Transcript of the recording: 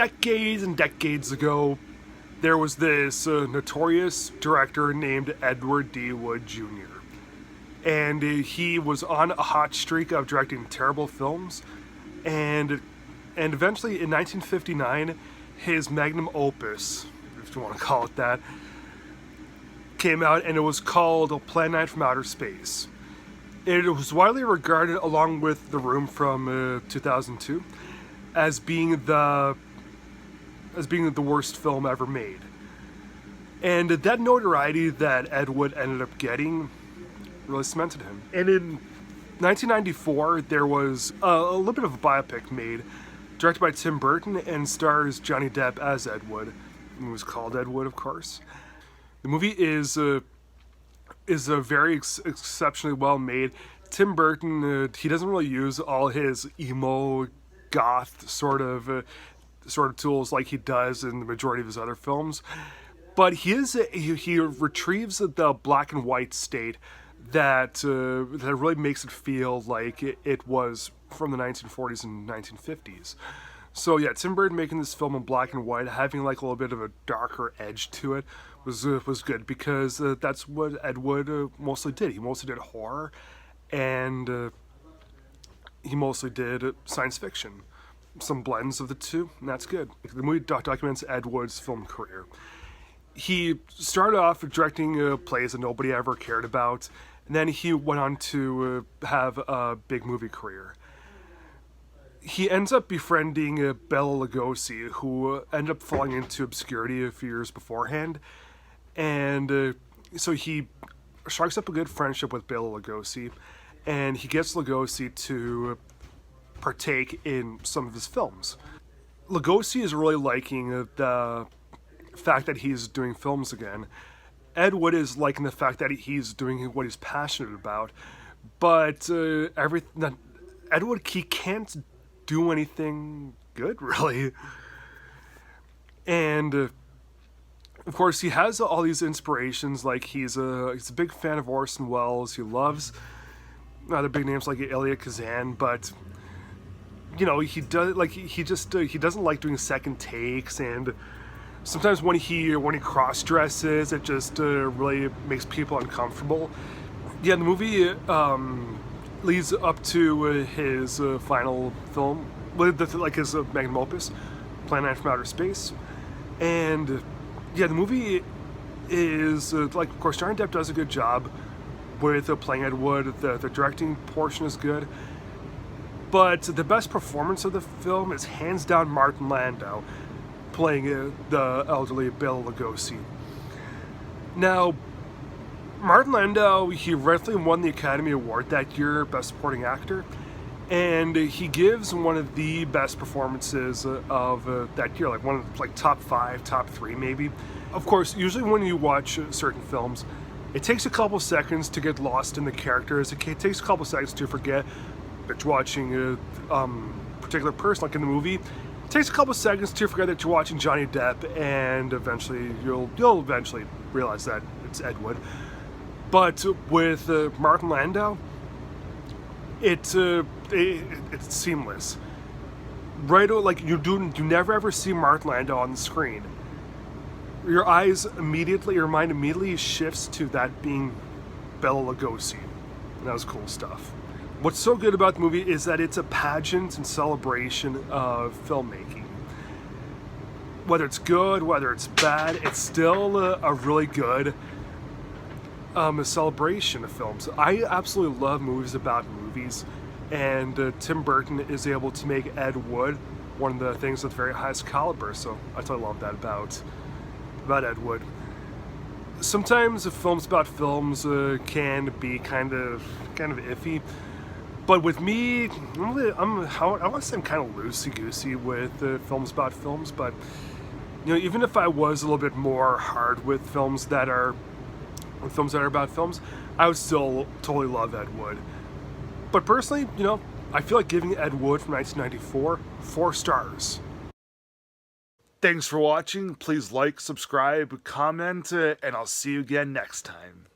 decades and decades ago, there was this notorious director named Edward D. Wood Jr. And he was on a hot streak of directing terrible films. And eventually, in 1959, his magnum opus, if you want to call it that, came out, and it was called Plan 9 from Outer Space. It was widely regarded, along with The Room from 2002, as being the worst film ever made. And that notoriety that Ed Wood ended up getting really cemented him. And in 1994, there was a little bit of a biopic made, directed by Tim Burton, and stars Johnny Depp as Ed Wood. It was called Ed Wood, of course. The movie is a very exceptionally well made. Tim Burton, he doesn't really use all his emo, goth sort of tools like he does in the majority of his other films, but he retrieves the black and white state that really makes it feel like it was from the 1940s and 1950s. So yeah, Tim Burton making this film in black and white, having like a little bit of a darker edge to it, was good, because that's what Ed Wood mostly did. He mostly did horror, and he mostly did science fiction. Some blends of the two, and that's good. The movie documents Ed Wood's film career. He started off directing plays that nobody ever cared about, and then he went on to have a big movie career. He ends up befriending Bela Lugosi, who ended up falling into obscurity a few years beforehand, and so he strikes up a good friendship with Bela Lugosi, and he gets Lugosi to partake in some of his films. Lugosi is really liking the fact that he's doing films again. Ed Wood is liking the fact that he's doing what he's passionate about, but Ed Wood, he can't do anything good, really. And of course, he has all these inspirations. Like he's a big fan of Orson Welles. He loves other big names like Elia Kazan, but you know, he doesn't like doing second takes, and sometimes when he cross dresses, it just really makes people uncomfortable. Yeah, the movie leads up to his final film, like his magnum opus, Plan 9 from Outer Space, and yeah, the movie is like, of course, Johnny Depp does a good job with playing Ed Wood. The directing portion is good. But the best performance of the film is hands down Martin Landau playing the elderly Bela Lugosi. Now, Martin Landau, he rightfully won the Academy Award that year, Best Supporting Actor, and he gives one of the best performances of that year, like one of top 5, top 3 maybe. Of course, usually when you watch certain films, it takes a couple seconds to get lost in the characters. It takes a couple seconds to forget that you're watching a particular person, like in the movie. It takes a couple seconds to forget that you're watching Johnny Depp, and eventually you'll eventually realize that it's Ed Wood. But with Martin Landau, it's seamless. Right, like you never ever see Martin Landau on the screen. Your mind immediately shifts to that being Bela Lugosi. And that was cool stuff. What's so good about the movie is that it's a pageant and celebration of filmmaking. Whether it's good, whether it's bad, it's still a really good celebration of films. I absolutely love movies about movies, and Tim Burton is able to make Ed Wood one of the things of the very highest caliber, so I totally love that about Ed Wood. Sometimes films about films can be kind of iffy, but with me, I want to say I'm kind of loosey-goosey with films about films, but you know, even if I was a little bit more hard with films that are about films, I would still totally love Ed Wood. But personally, you know, I feel like giving Ed Wood from 1994 4 stars. Thanks for watching. Please like, subscribe, comment, and I'll see you again next time.